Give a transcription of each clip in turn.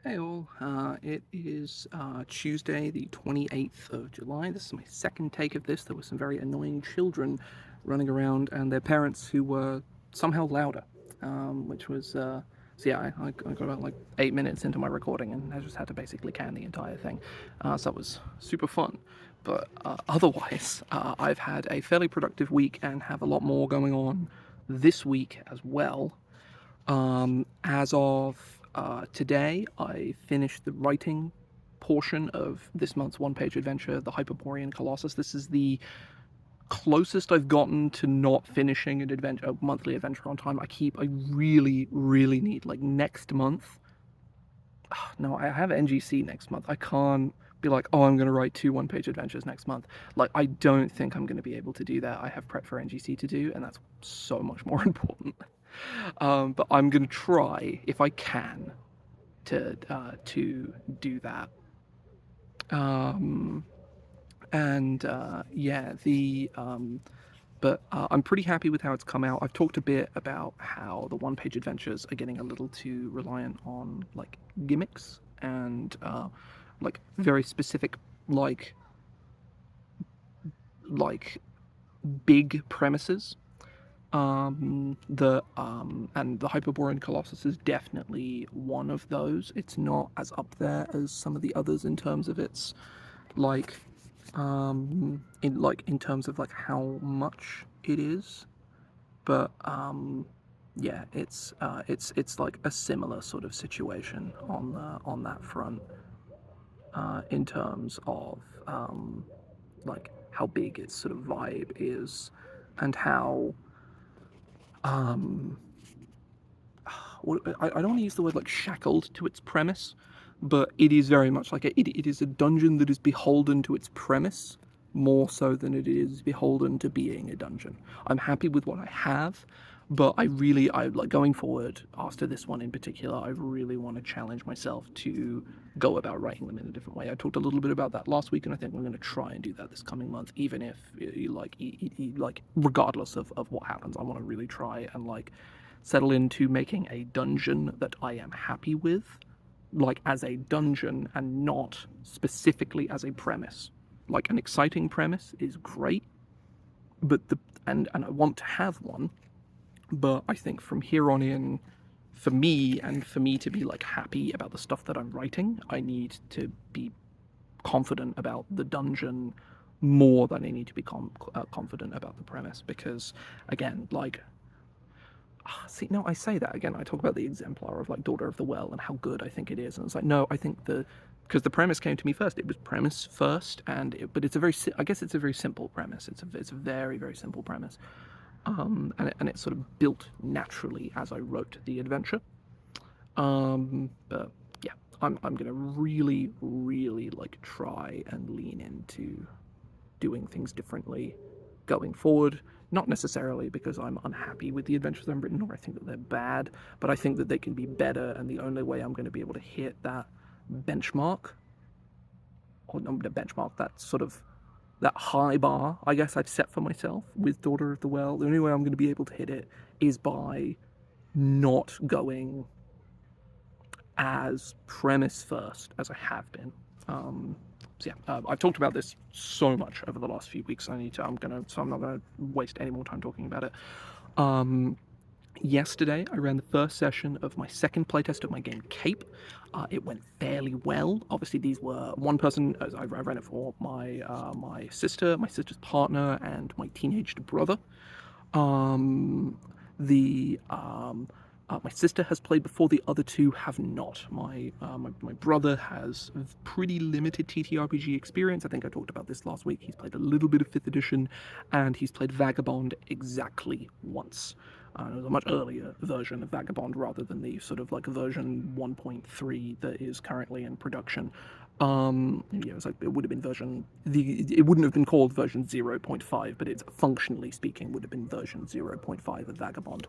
Hey all, it is Tuesday the 28th of July. This is my second take of this. There were some very annoying children running around and their parents who were somehow louder, which was, so yeah, I got about like 8 minutes into my recording and I just had to basically can the entire thing. So it was super fun. But otherwise, I've had a fairly productive week and have a lot more going on this week as well. As of today, I finished the writing portion of this month's one-page adventure, the Hyperborean Colossus. This is the closest I've gotten to not finishing an adventure, a monthly adventure on time. I really, really need, like, next month. No, I have NGC next month. I can't be like, oh, I'm going to write 2 one-page adventures next month. Like, I don't think I'm going to be able to do that. I have prep for NGC to do, and that's so much more important. But I'm going to try, if I can, to do that. But I'm pretty happy with how it's come out. I've talked a bit about how the one-page adventures are getting a little too reliant on like gimmicks and like very specific like big premises. And the Hyperborean Colossus is definitely one of those. It's not as up there as some of the others in terms of its like in terms of like how much it is, but yeah, it's like a similar sort of situation on that front in terms of like how big its sort of vibe is and how I don't want to use the word like shackled to its premise, but it is very much like it is a dungeon that is beholden to its premise more so than it is beholden to being a dungeon. I'm happy with what I have, but I like going forward after this one in particular. I really want to challenge myself to go about writing them in a different way. I talked a little bit about that last week, and I think I'm going to try and do that this coming month, even if like regardless of what happens. I want to really try and like settle into making a dungeon that I am happy with, like as a dungeon and not specifically as a premise. Like an exciting premise is great, but and I want to have one, but I think from here on in, for me to be like happy about the stuff that I'm writing, I need to be confident about the dungeon more than I need to be confident about the premise, because again, like, see, no, I say that again. I talk about the exemplar of like Daughter of the Well and how good I think it is, and it's like, no, I think because the premise came to me first. It was premise first, but it's a very, I guess it's a very simple premise. It's a very, very simple premise, and it sort of built naturally as I wrote the adventure. But yeah, I'm gonna really, really like try and lean into doing things differently going forward. Not necessarily because I'm unhappy with the adventures I've written or I think that they're bad, but I think that they can be better, and the only way I'm going to be able to hit that benchmark, or not the benchmark, that sort of that high bar, I guess I've set for myself with Daughter of the Well, the only way I'm going to be able to hit it is by not going as premise first as I have been. So yeah, I've talked about this so much over the last few weeks. So I'm not gonna waste any more time talking about it. Yesterday, I ran the first session of my second playtest of my game CAPE. It went fairly well. Obviously, these were one person. I ran it for my sister, my sister's partner, and my teenaged brother. My sister has played before, the other two have not. My brother has pretty limited TTRPG experience. I think I talked about this last week. He's played a little bit of 5th edition, and he's played Vagabond exactly once. It was a much earlier version of Vagabond rather than the sort of like version 1.3 that is currently in production. It's like it would have been it wouldn't have been called version 0.5, but it's functionally speaking would have been version 0.5 of Vagabond.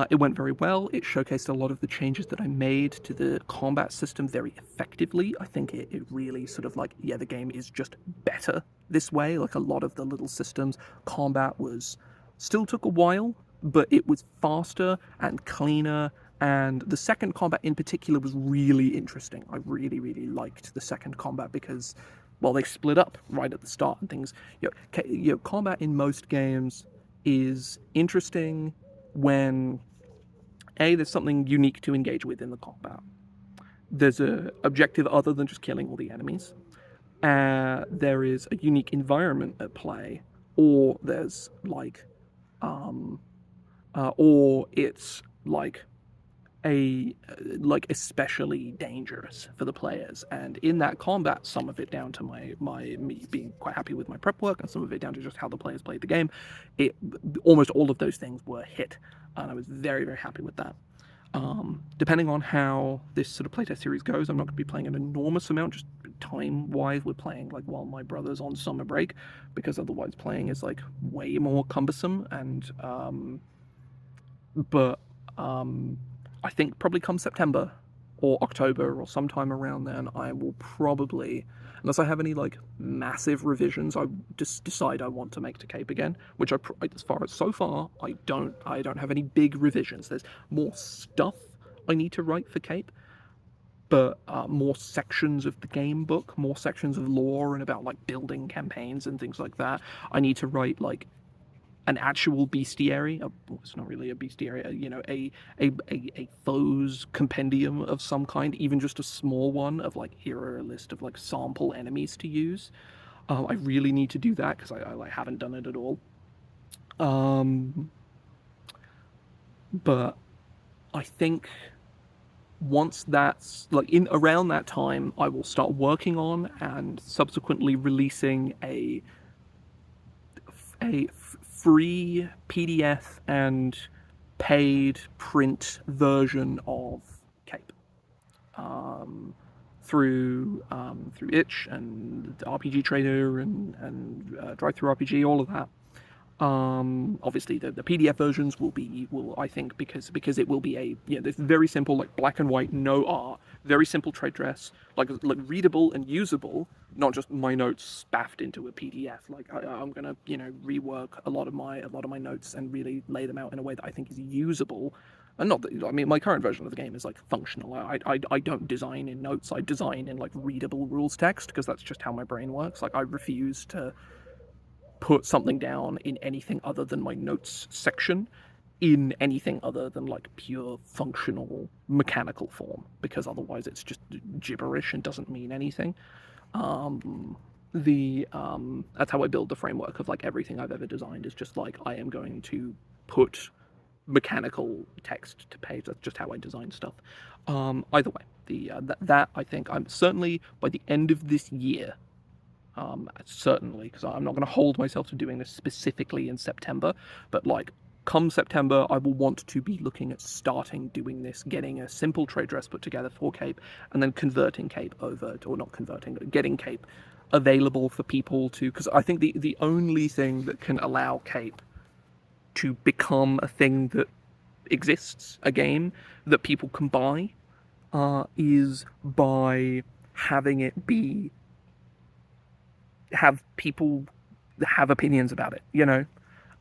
It went very well. It showcased a lot of the changes that I made to the combat system very effectively. I think it really sort of like, yeah, the game is just better this way. Like a lot of the little systems, combat still took a while, but it was faster and cleaner And the second combat in particular was really interesting. I really, really liked the second combat because, well, they split up right at the start and things. Combat in most games is interesting when there's something unique to engage with in the combat. There's a objective other than just killing all the enemies. There is a unique environment at play, or there's or it's especially dangerous for the players. And in that combat, some of it down to me being quite happy with my prep work, and some of it down to just how the players played the game, almost all of those things were hit, and I was very, very happy with that. Depending on how this sort of playtest series goes, I'm not going to be playing an enormous amount, just time-wise. We're playing while my brother's on summer break, because otherwise playing is way more cumbersome. And I think probably come September or October or sometime around then, I will probably, unless I have any massive revisions, I just decide I want to make to CAPE again. Which as far as so far, I don't have any big revisions. There's more stuff I need to write for CAPE, but more sections of the game book, more sections of lore and about building campaigns and things like that. I need to write an actual bestiary. It's not really a bestiary, a foes compendium of some kind, even just a small one of here are a list of sample enemies to use. I really need to do that because I haven't done it at all. But I think once that's in around that time, I will start working on and subsequently releasing a free PDF and paid print version of CAPE through Itch and the RPG Trader and Drive-Thru RPG, all of that. Obviously the PDF versions will I think because it will be this very simple black and white, no art, very simple trade dress, readable and usable, not just my notes spaffed into a PDF. I'm gonna rework a lot of my notes and really lay them out in a way that I think is usable. And not that, my current version of the game is functional. I don't design in notes. I design in readable rules text because that's just how my brain works. I refuse to put something down in anything other than my notes section in anything other than pure functional mechanical form, because otherwise it's just gibberish and doesn't mean anything. That's how I build the framework of everything I've ever designed, is just I am going to put mechanical text to page. That's just how I design stuff. Either way, that I think I'm certainly by the end of this year, certainly, because I'm not going to hold myself to doing this specifically in September, but come September, I will want to be looking at starting doing this, getting a simple trade dress put together for CAPE, and then converting CAPE over to, or not converting, but getting CAPE available for people to, because I think the only thing that can allow CAPE to become a thing that exists, a game that people can buy, is by having it have people have opinions about it,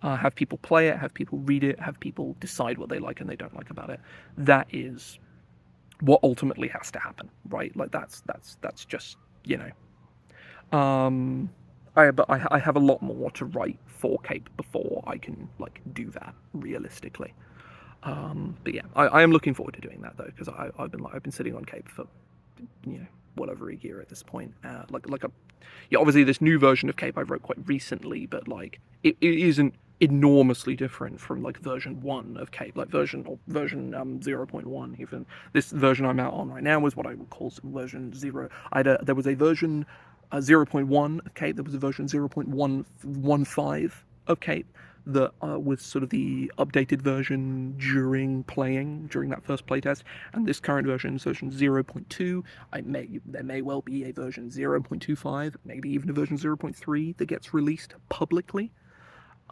have people play it, have people read it, have people decide what they like and they don't like about it. That is what ultimately has to happen, right? That's just, I have a lot more to write for CAPE before I can do that realistically. But yeah, I am looking forward to doing that though, because I've been sitting on CAPE for well over a year at this point. Obviously this new version of CAPE I wrote quite recently, but it isn't enormously different from version 1 of CAPE, version 0.1 even. This version I'm out on right now is what I would call version 0. There was a version 0.1 of CAPE, there was a version 0.115 of CAPE that was sort of the updated version during that first playtest, and this current version is version 0.2. There may well be a version 0.25, maybe even a version 0.3 that gets released publicly.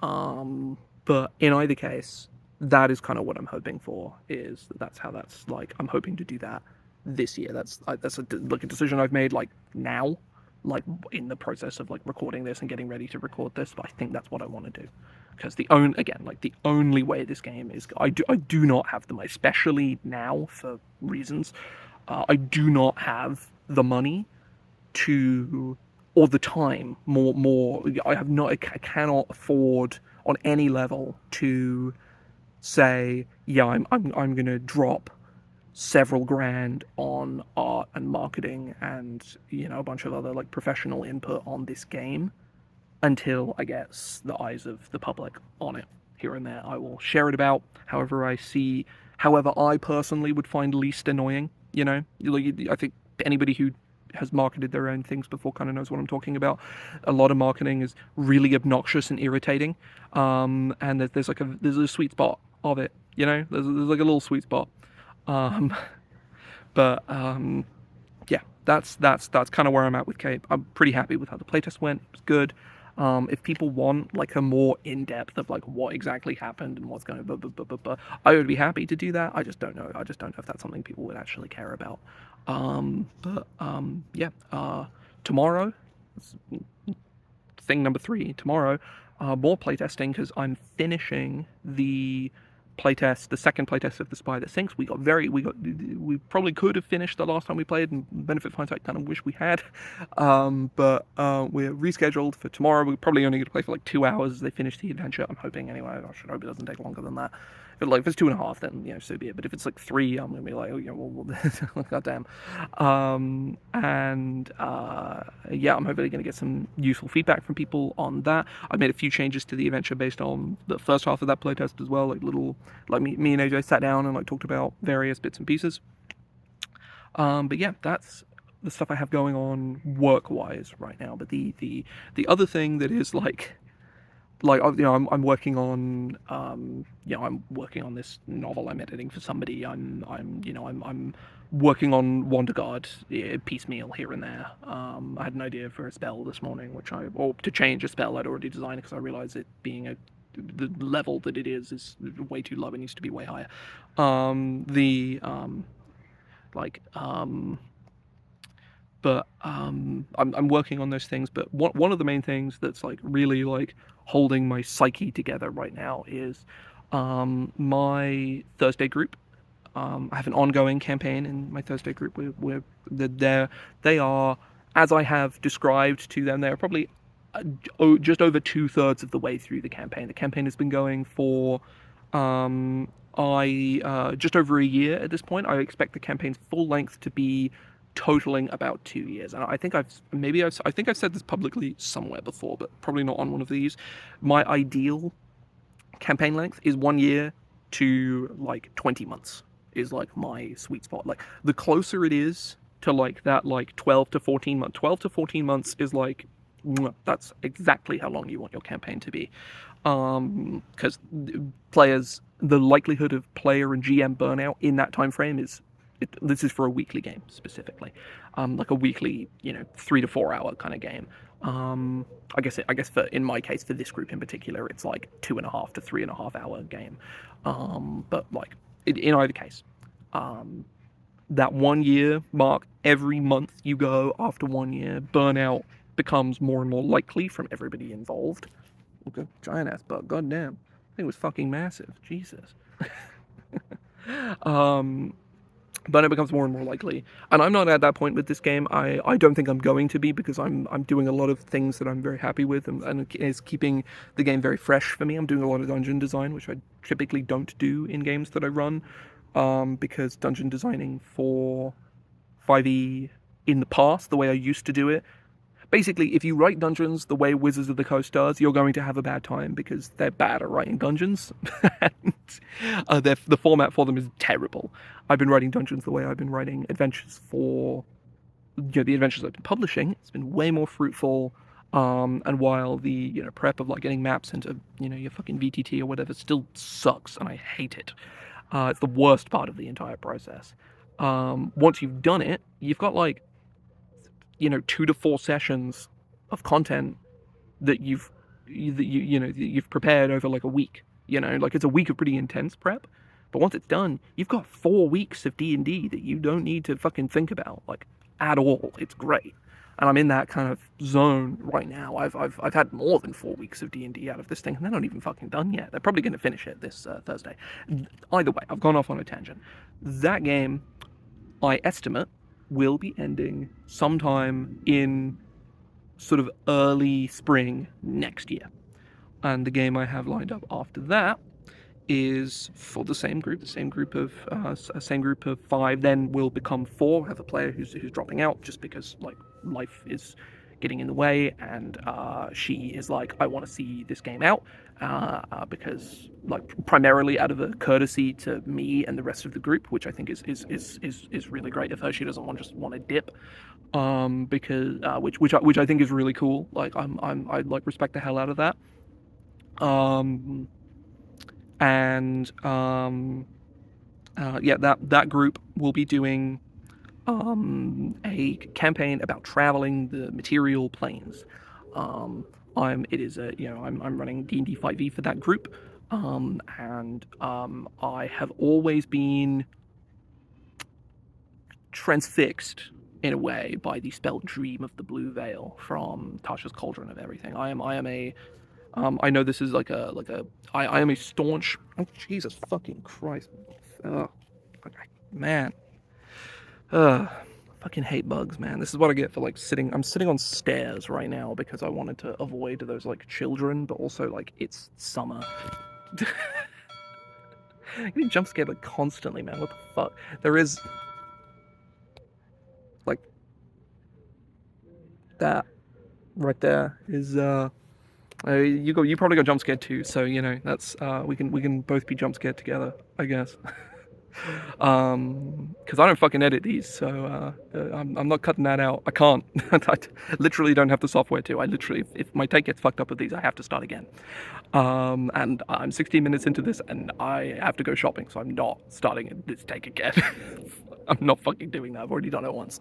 But in either case, that is kind of what I'm hoping for. I'm hoping to do that this year. That's a decision I've made now, like in the process of like recording this and getting ready to record this, but I think that's what I want to do. Because the only way this game is, I do not have them, especially now for reasons. I do not have the money to, or the time, I cannot afford on any level to say, yeah, I'm gonna drop several grand on art and marketing and a bunch of other like professional input on this game until I get the eyes of the public on it. Here and there I will share it about however I personally would find least annoying. I think anybody who has marketed their own things before kind of knows what I'm talking about. A lot of marketing is really obnoxious and irritating, and there's a sweet spot of it. There's like a little sweet spot. But yeah, that's kind of where I'm at with CAPE. I'm pretty happy with how the playtest went. It was good. If people want like a more in-depth of like what exactly happened and what's going on, I would be happy to do that. I just don't know. I just don't know if that's something people would actually care about. Yeah. Tomorrow, thing number 3. Tomorrow, more playtesting because I'm finishing the second playtest of the Spire that sinks. We probably could have finished the last time we played, and benefit hindsight, kind of wish we had. But we're rescheduled for tomorrow. We're probably only going to play for like 2 hours as they finish the adventure. I'm hoping anyway. I should hope it doesn't take longer than that. If it's 2.5, then so be it. But if it's like 3, I'm gonna be like, goddamn. Yeah, I'm hopefully gonna get some useful feedback from people on that. I made a few changes to the adventure based on the first half of that playtest as well. Like me and AJ sat down and like talked about various bits and pieces. But yeah, that's the stuff I have going on work-wise right now. But the other thing that is I'm working on I'm working on this novel I'm editing for somebody. I'm working on Wonder Guard piecemeal here and there. I had an idea for a spell this morning, or to change a spell I'd already designed because I realized it being the level that it is way too low. It needs to be way higher. But I'm working on those things. But one of the main things that's like really like holding my psyche together right now is my Thursday group. I have an ongoing campaign in my Thursday group. They are, as I have described to them, they are probably just over 2/3 of the way through the campaign. The campaign has been going for just over a year at this point. I expect the campaign's full length to be totaling about 2 years. And I think I've said this publicly somewhere before, but probably not on one of these. My ideal campaign length is 1 year to like 20 months is like my sweet spot. Like the closer it is to like that, like 12 to 14 months is like, that's exactly how long you want your campaign to be. Because the likelihood of player and GM burnout in that time frame this is for a weekly game specifically, like a weekly 3 to 4 hour kind of game. I guess in my case, for this group in particular, it's like 2.5 to 3.5 hour game. But like in either case, that 1 year mark, every month you go after 1 year, burnout becomes more and more likely from everybody involved. Look at giant ass bug, goddamn, it was fucking massive, Jesus. But it becomes more and more likely, and I'm not at that point with this game. I don't think I'm going to be, because I'm doing a lot of things that I'm very happy with, and it's keeping the game very fresh for me. I'm doing a lot of dungeon design, which I typically don't do in games that I run, because dungeon designing for 5e in the past, the way I used to do it, basically, if you write dungeons the way Wizards of the Coast does, you're going to have a bad time because they're bad at writing dungeons. And the format for them is terrible. I've been writing dungeons the way I've been writing adventures for the adventures I've been publishing. It's been way more fruitful. And while the prep of like getting maps into your fucking VTT or whatever still sucks, and I hate it. It's the worst part of the entire process. Once you've done it, you've got like 2 to 4 sessions of content that you've prepared over like a week. Like it's a week of pretty intense prep, but once it's done, you've got 4 weeks of D&D that you don't need to fucking think about like at all. It's great. and I'm in that kind of zone right now. I've had more than 4 weeks of D&D out of this thing, and they're not even fucking done yet. They're probably going to finish it this Thursday. Either way, I've gone off on a tangent. That game, I estimate, will be ending sometime in sort of early spring next year. And the game I have lined up after that is for the same group of 5. Then will become 4. Have a player who's dropping out just because like life is getting in the way, and she is like, I want to see this game out because like primarily out of a courtesy to me and the rest of the group, which I think is really great of her. She doesn't want to dip. Because which I think is really cool. Like I like respect the hell out of that. Yeah, that group will be doing a campaign about traveling the material planes. I'm running D&D 5e for that group, and I have always been transfixed in a way by the spell Dream of the Blue Veil from Tasha's Cauldron of Everything. I am a I know this is I am a staunch, oh Jesus fucking Christ, man, fucking hate bugs, man. This is what I get for like I'm sitting on stairs right now because I wanted to avoid those like children, but also like it's summer. I'm getting jump scared like constantly, man. What the fuck? There is like that right there is you probably got jump scared too, so you know that's we can both be jump scared together, I guess. Because I don't fucking edit these, so I'm not cutting that out. I can't. I literally don't have the software to. I literally, if my take gets fucked up with these, I have to start again. And I'm 16 minutes into this, and I have to go shopping, so I'm not starting this take again. I'm not fucking doing that. I've already done it once.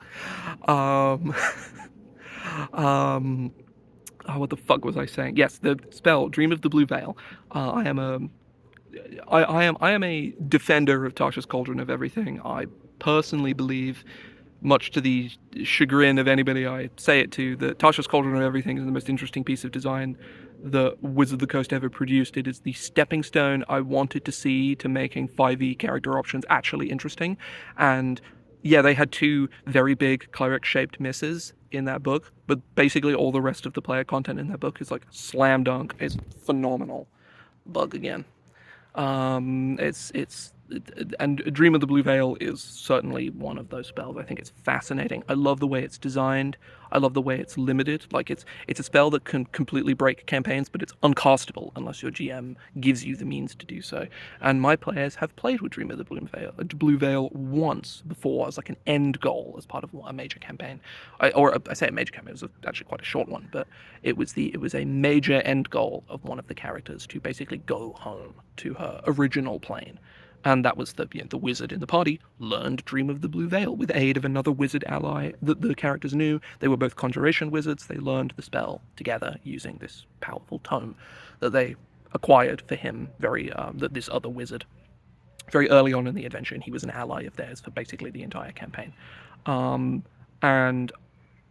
What the fuck was I saying? Yes, the spell Dream of the Blue Veil. I am a defender of Tasha's Cauldron of Everything. I personally believe, much to the chagrin of anybody I say it to, that Tasha's Cauldron of Everything is the most interesting piece of design that Wizards of the Coast ever produced. It is the stepping stone I wanted to see to making 5e character options actually interesting. And yeah, they had 2 very big cleric-shaped misses in that book, but basically all the rest of the player content in that book is like slam dunk. It's phenomenal. Bug again. And Dream of the Blue Veil is certainly one of those spells. I think it's fascinating. I love the way it's designed. I love the way it's limited. Like it's a spell that can completely break campaigns, but it's uncastable unless your GM gives you the means to do so. And my players have played with Dream of the Blue Veil once before as like an end goal as part of a major campaign. I say a major campaign. It was actually quite a short one, but it was a major end goal of one of the characters to basically go home to her original plane. And that was the wizard in the party learned Dream of the Blue Veil with aid of another wizard ally that the characters knew. They were both conjuration wizards. They learned the spell together using this powerful tome that they acquired for him, this other wizard, very early on in the adventure, and he was an ally of theirs for basically the entire campaign. And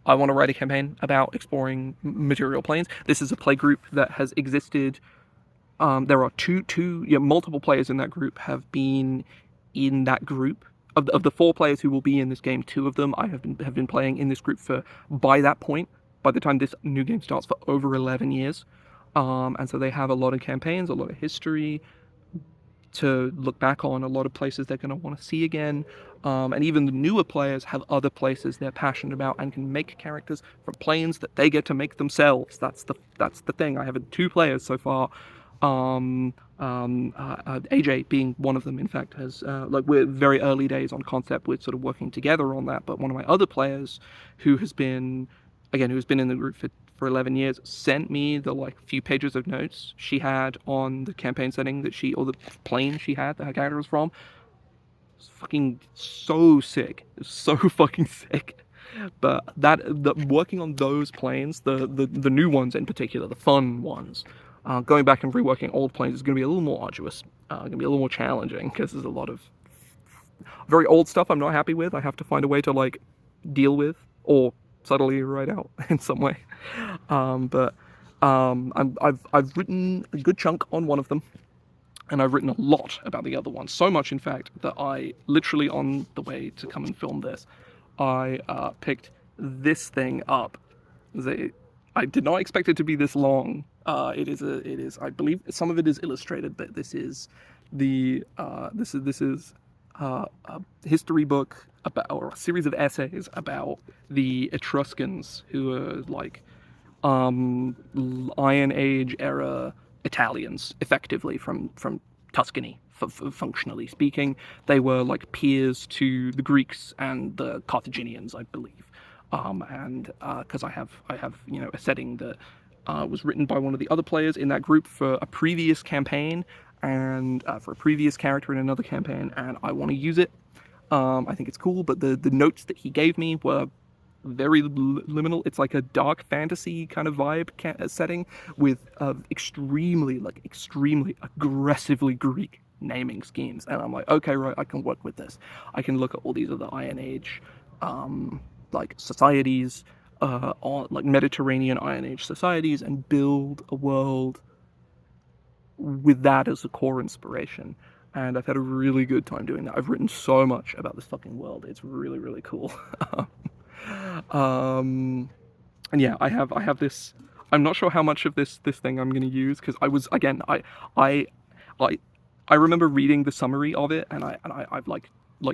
I want to write a campaign about exploring material planes. This is a play group that has existed. There are multiple players in that group have been in that group. Of the 4 players who will be in this game, 2 of them I have been playing in this group for, by that point, by the time this new game starts, for over 11 years. And so they have a lot of campaigns, a lot of history to look back on, a lot of places they're going to want to see again. And even the newer players have other places they're passionate about and can make characters from planes that they get to make themselves. That's the thing. I have 2 players so far. AJ being one of them, in fact, has we're very early days on concept. We're sort of working together on that. But one of my other players, who's been in the group for 11 years, sent me the few pages of notes she had on the campaign setting or the plane she had that her character was from. It was fucking so sick. It was so fucking sick. But working on those planes, the new ones in particular, the fun ones. Going back and reworking old planes is going to be a little more arduous, going to be a little more challenging, because there's a lot of very old stuff I'm not happy with. I have to find a way to deal with or subtly write out in some way. I've written a good chunk on one of them, and I've written a lot about the other one. So much, in fact, that I literally on the way to come and film this, I picked this thing up. I did not expect it to be this long. It is. I believe some of it is illustrated, but this is a history book about, or a series of essays about the Etruscans, who are like Iron Age era Italians, effectively from Tuscany. Functionally speaking, they were like peers to the Greeks and the Carthaginians, I believe. And because I have a setting that was written by one of the other players in that group for a previous campaign, and for a previous character in another campaign, and I want to use it. I think it's cool, but the notes that he gave me were very liminal. It's like a dark fantasy kind of vibe setting with extremely aggressively Greek naming schemes, and I'm like, okay, right, I can work with this. I can look at all these other Iron Age like societies, like Mediterranean Iron Age societies, and build a world with that as a core inspiration. And I've had a really good time doing that. I've written so much about this fucking world. It's really, really cool. And yeah, I have this. I'm not sure how much of this thing I'm going to use, because I was, again, I I remember reading the summary of it, and I've like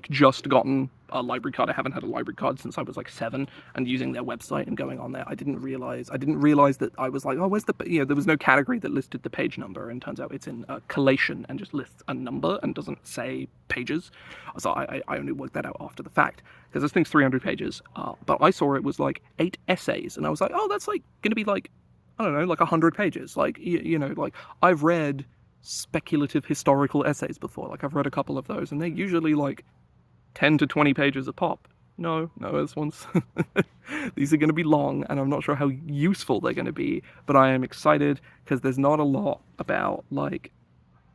just gotten a library card. I haven't had a library card since I was like 7, and using their website and going on there, I didn't realize that I was like, oh, where's the, there was no category that listed the page number, and turns out it's in collation and just lists a number and doesn't say pages. So I only worked that out after the fact, because this thing's 300 pages, but I saw it was like 8 essays, and I was like, oh, that's like gonna be like, I don't know, like 100 pages. Like, like I've read speculative historical essays before. Like, I've read a couple of those, and they're usually like 10 to 20 pages a pop. No, this one's these are going to be long, and I'm not sure how useful they're going to be, but I am excited because there's not a lot about like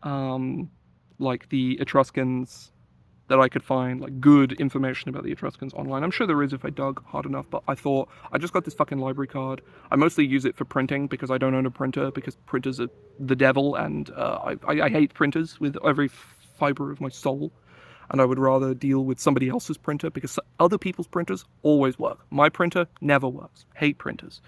the Etruscans that I could find, like good information about the Etruscans online. I'm sure there is if I dug hard enough, but I thought, I just got this fucking library card. I mostly use it for printing because I don't own a printer, because printers are the devil, and I hate printers with every fiber of my soul, and I would rather deal with somebody else's printer, because other people's printers always work. My printer never works. Hate printers.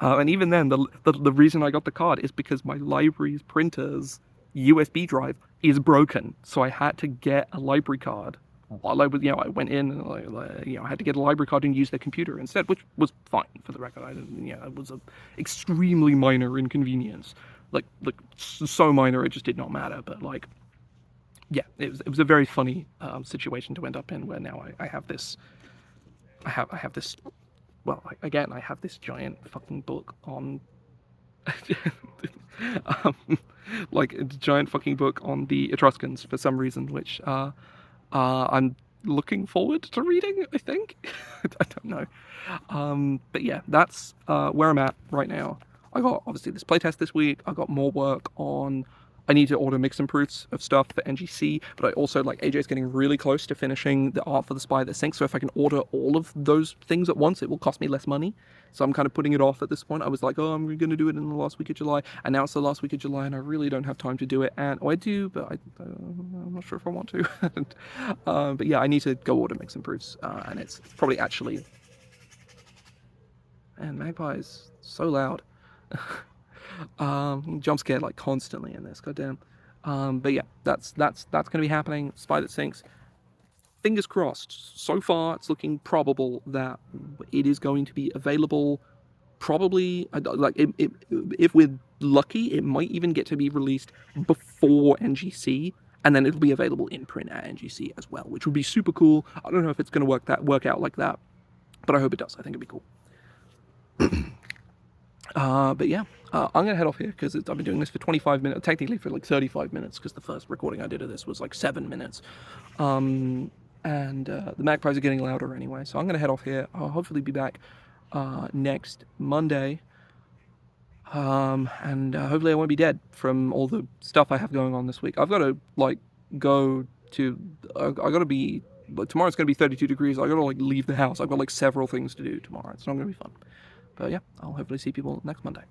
And even then, the reason I got the card is because my library's printer's USB drive is broken, so I had to get a library card. While I was, I went in and I had to get a library card and use their computer instead, which was fine for the record. I didn't, it was a extremely minor inconvenience, like so minor it just did not matter. But like, yeah, it was a very funny situation to end up in, where now I have this, I have this. Well, again, I have this giant fucking book on. Like a giant fucking book on the Etruscans for some reason, which I'm looking forward to reading, I think. I don't know. But yeah, that's where I'm at right now. I got obviously this playtest this week. I got more work on. I need to order mix and proofs of stuff for NGC, but I also, like, AJ's getting really close to finishing the art for the Spire that sinks, so if I can order all of those things at once, it will cost me less money. So I'm kind of putting it off at this point. I was like, oh, I'm going to do it in the last week of July, and now it's the last week of July, and I really don't have time to do it, and I do, but I'm not sure if I want to. But yeah, I need to go order mix and proofs, and it's probably actually... Man, Magpie is so loud. Jump scared like constantly in this, goddamn. But yeah, that's gonna be happening. Spire that sinks. Fingers crossed. So far, it's looking probable that it is going to be available. Probably, like, if we're lucky, it might even get to be released before NGC, and then it'll be available in print at NGC as well, which would be super cool. I don't know if it's gonna work out like that, but I hope it does. I think it'd be cool. But yeah, I'm going to head off here because I've been doing this for 25 minutes, technically for like 35 minutes, because the first recording I did of this was like 7 minutes. And the magpies are getting louder anyway, so I'm going to head off here. I'll hopefully be back next Monday. And hopefully I won't be dead from all the stuff I have going on this week. I've got to, like, I got to be But tomorrow's going to be 32 degrees. I got to like leave the house. I've got like several things to do tomorrow. It's not going to be fun. But yeah, I'll hopefully see people next Monday.